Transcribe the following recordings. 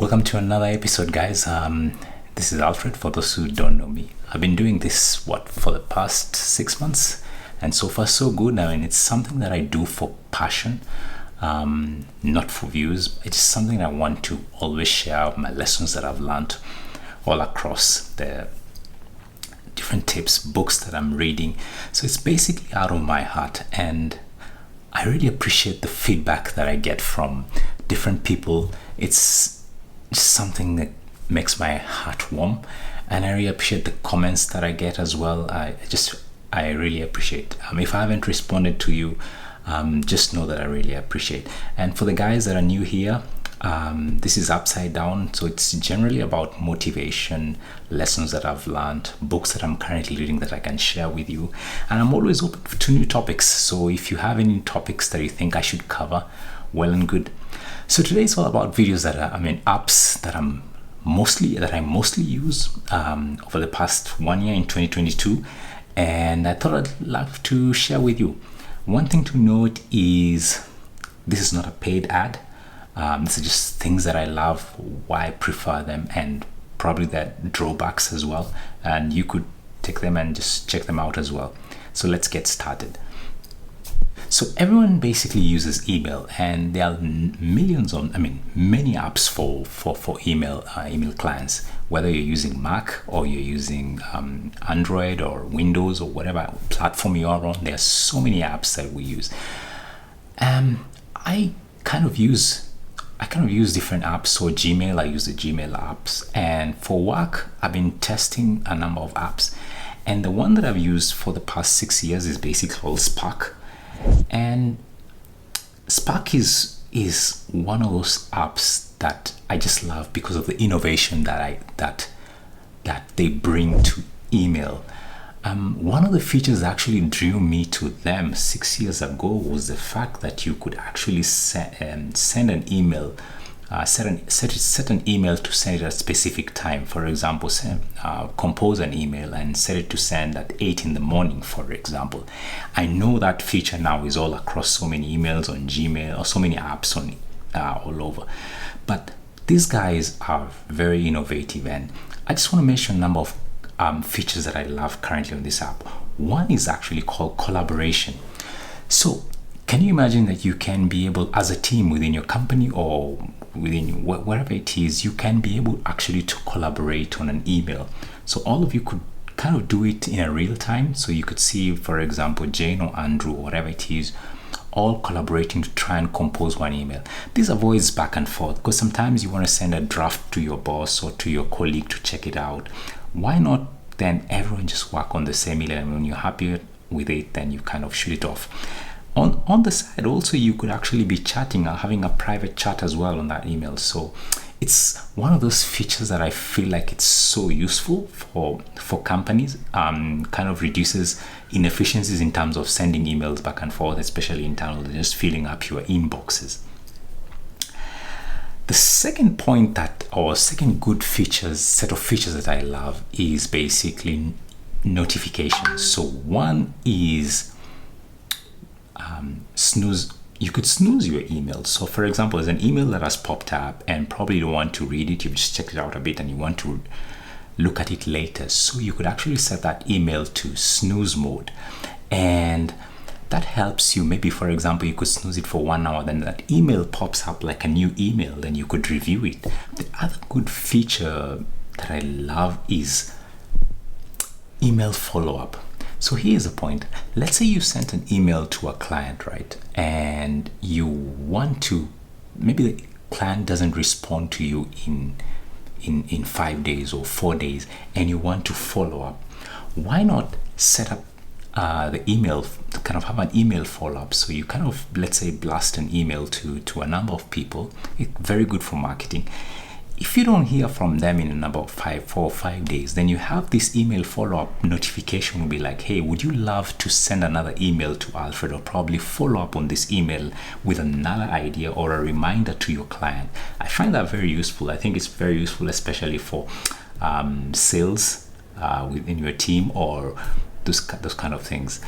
Welcome to another episode, guys. This is Alfred. For those who don't know me, I've been doing this for the past 6 months, and so far so good. I mean, it's something that I do for passion, not for views. It's something I want to always share my lessons that I've learned all across the different tips, books that I'm reading. So it's basically out of my heart, and I really appreciate the feedback that I get from different people. It's just something that makes my heart warm, and I really appreciate the comments that I get as well. I really appreciate. If I haven't responded to you, just know that I really appreciate. And for the guys that are new here, this is Upside Down, so it's generally about motivation, lessons that I've learned, books that I'm currently reading that I can share with you, and I'm always open to new topics. So if you have any topics that you think I should cover, well and good. So today is all about videos apps that I mostly use over the past 1 year in 2022, and I thought I'd love to share with you. One thing to note is this is not a paid ad. This is just things that I love, why I prefer them, and probably their drawbacks as well. And you could take them and just check them out as well. So let's get started. So everyone basically uses email, and there are many apps for email clients. Whether you're using Mac or you're using Android or Windows or whatever platform you are on, there are so many apps that we use. I kind of use different apps. So Gmail, I use the Gmail apps, and for work, I've been testing a number of apps, and the one that I've used for the past 6 years is basically called Spark. And Spark is one of those apps that I just love because of the innovation that they bring to email. One of the features that actually drew me to them 6 years ago was the fact that you could actually send an email, set an email to send it at a specific time. For example, compose an email and set it to send at 8 in the morning, for example. I know that feature now is all across so many emails on Gmail or so many apps on all over. But these guys are very innovative, and I just want to mention a number of features that I love currently on this app. One is actually called collaboration. So can you imagine that you can be able, as a team within your company or within wherever it is, you can be able actually to collaborate on an email. So all of you could kind of do it in a real time. So you could see, for example, Jane or Andrew or whatever it is, all collaborating to try and compose one email. This avoids back and forth, because sometimes you want to send a draft to your boss or to your colleague to check it out. Why not then everyone just work on the same email, and when you're happy with it, then you kind of shoot it off. On the side also, you could actually be chatting or having a private chat as well on that email. So it's one of those features that I feel like it's so useful for companies. Kind of reduces inefficiencies in terms of sending emails back and forth, especially internally, just filling up your inboxes. The second point second good set of features that I love is basically notifications. So one is snooze. You could snooze your email. So for example, there's an email that has popped up and probably you don't want to read it. You've just checked it out a bit and you want to look at it later. So you could actually set that email to snooze mode, and that helps you. Maybe, for example, you could snooze it for 1 hour, then that email pops up like a new email, then you could review it. The other good feature that I love is email follow-up. So here's the point. Let's say you sent an email to a client, right? And you want to, maybe the client doesn't respond to you in 5 days or 4 days, and you want to follow up. Why not set up the email to kind of have an email follow-up? So you kind of, let's say, blast an email to a number of people. It's very good for marketing. If you don't hear from them in about 4 or 5 days, then you have this email follow-up notification will be like, hey, would you love to send another email to Alfred, or probably follow up on this email with another idea or a reminder to your client? I find that very useful. I think it's very useful, especially for sales within your team or those kind of things.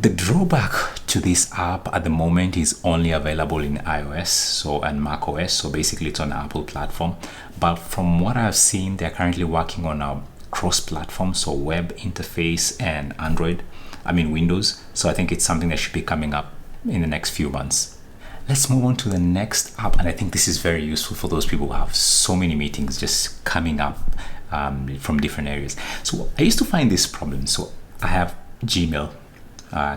The drawback to this app at the moment is only available in iOS and Mac OS, so basically it's on Apple platform. But from what I've seen, they're currently working on a cross-platform, so web interface and Windows. So I think it's something that should be coming up in the next few months. Let's move on to the next app, and I think this is very useful for those people who have so many meetings just coming up from different areas. So I used to find this problem. So I have Gmail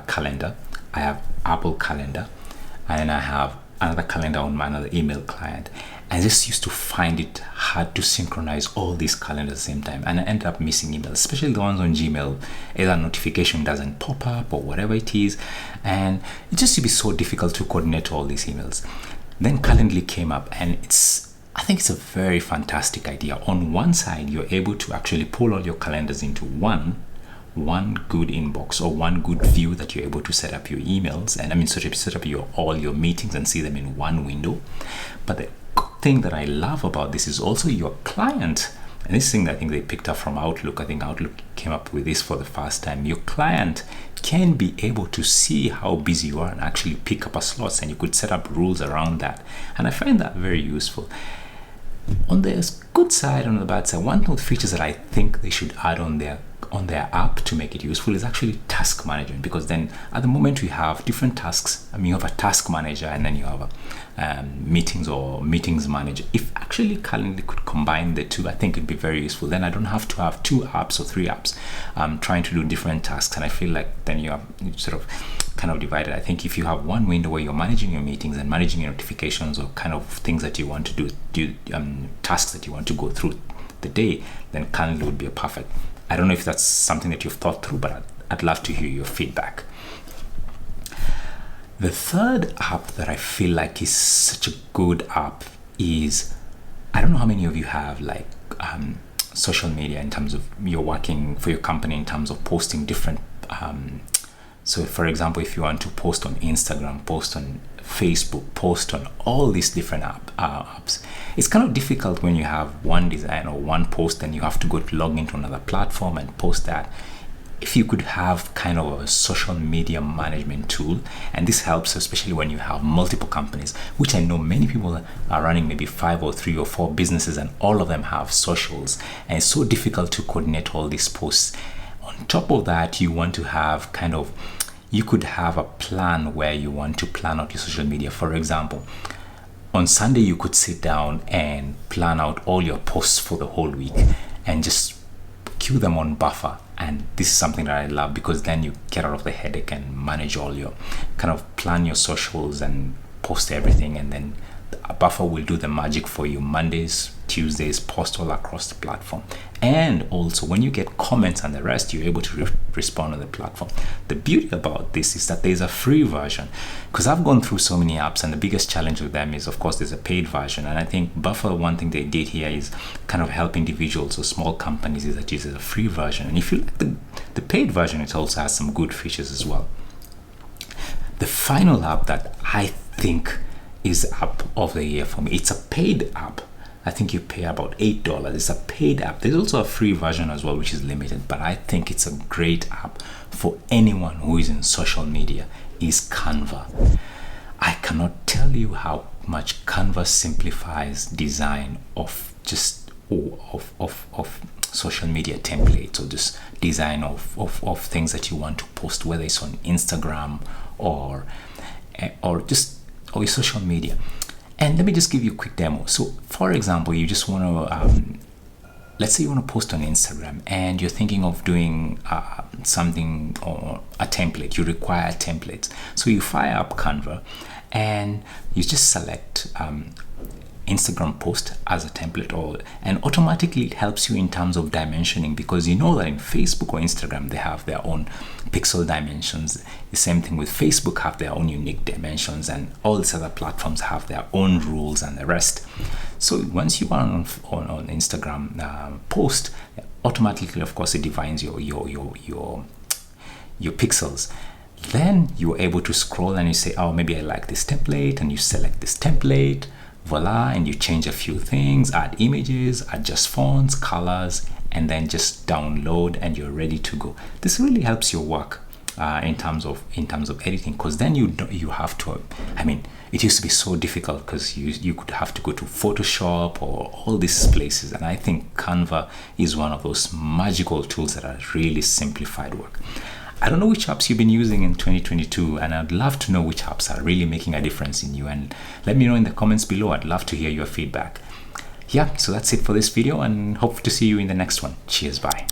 calendar, I have Apple Calendar, and I have another calendar on my another email client. I just used to find it hard to synchronize all these calendars at the same time, and I ended up missing emails, especially the ones on Gmail. Either notification doesn't pop up or whatever it is, and it just used to be so difficult to coordinate all these emails. Then Calendly came up, and I think it's a very fantastic idea. On one side, you're able to actually pull all your calendars into one good inbox or one good view that you're able to set up your emails and set up all your meetings and see them in one window. But the thing that I love about this is also your client, and this thing that I think they picked up from Outlook. I think Outlook came up with this for the first time. Your client can be able to see how busy you are and actually pick up a slot, and you could set up rules around that, and I find that very useful. On the good side, on the bad side, one of the features that I think they should add on their app to make it useful is actually task management, because then at the moment we have different tasks. You have a task manager and then you have a meetings manager. If actually Calendly could combine the two, I think it'd be very useful. Then I don't have to have 2 apps or 3 apps trying to do different tasks, and I feel like then you sort of kind of divided. I think if you have one window where you're managing your meetings and managing your notifications or kind of things that you want to do tasks that you want to go through the day, then Calendly would be a perfect. I don't know if that's something that you've thought through, but I'd love to hear your feedback. The third app that I feel like is such a good app is, I don't know how many of you have social media in terms of you're working for your company in terms of posting different. So for example, if you want to post on Instagram, post on Facebook, post on all these different apps, it's kind of difficult when you have one design or one post and you have to go to log into another platform and post that. If you could have kind of a social media management tool, and this helps especially when you have multiple companies, which I know many people are running maybe 5 or 3 or 4 businesses, and all of them have socials, and it's so difficult to coordinate all these posts. On top of that, you want to have you could have a plan where you want to plan out your social media. For example, on Sunday, you could sit down and plan out all your posts for the whole week and just queue them on Buffer. And this is something that I love, because then you get out of the headache and manage all your plan your socials and post everything, and then a Buffer will do the magic for you. Mondays, Tuesdays, post all across the platform. And also when you get comments and the rest, you're able to respond on the platform. The beauty about this is that there's a free version, because I've gone through so many apps, and the biggest challenge with them is, of course, there's a paid version. And I think Buffer, one thing they did here is kind of help individuals or small companies is that uses a free version. And if you like the paid version, it also has some good features as well. The final app that I think is app of the year for me, it's a paid app. I think you pay about $8. It's a paid app. There's also a free version as well, which is limited, but I think it's a great app for anyone who is in social media, is Canva. I cannot tell you how much Canva simplifies design of social media templates, or just design of things that you want to post, whether it's on Instagram or social media. And let me just give you a quick demo. So for example, you just want to let's say you want to post on Instagram and you're thinking of doing something or a template. You require a template, so you fire up Canva and you just select Instagram post as a template, and automatically it helps you in terms of dimensioning, because you know that in Facebook or Instagram they have their own pixel dimensions. The same thing with Facebook, have their own unique dimensions, and all these other platforms have their own rules and the rest. So once you are on Instagram post, automatically, of course, it defines your pixels. Then you're able to scroll and you say, oh, maybe I like this template, and you select this template. Voila, and you change a few things, add images, adjust fonts, colors, and then just download, and you're ready to go. This really helps your work. in terms of editing, because then you have to, I mean, it used to be so difficult because you could have to go to Photoshop or all these places, and I think Canva is one of those magical tools that have really simplified work. I don't know which apps you've been using in 2022, and I'd love to know which apps are really making a difference in you, and let me know in the comments below. I'd love to hear your feedback. Yeah, so that's it for this video, and hope to see you in the next one. Cheers, bye.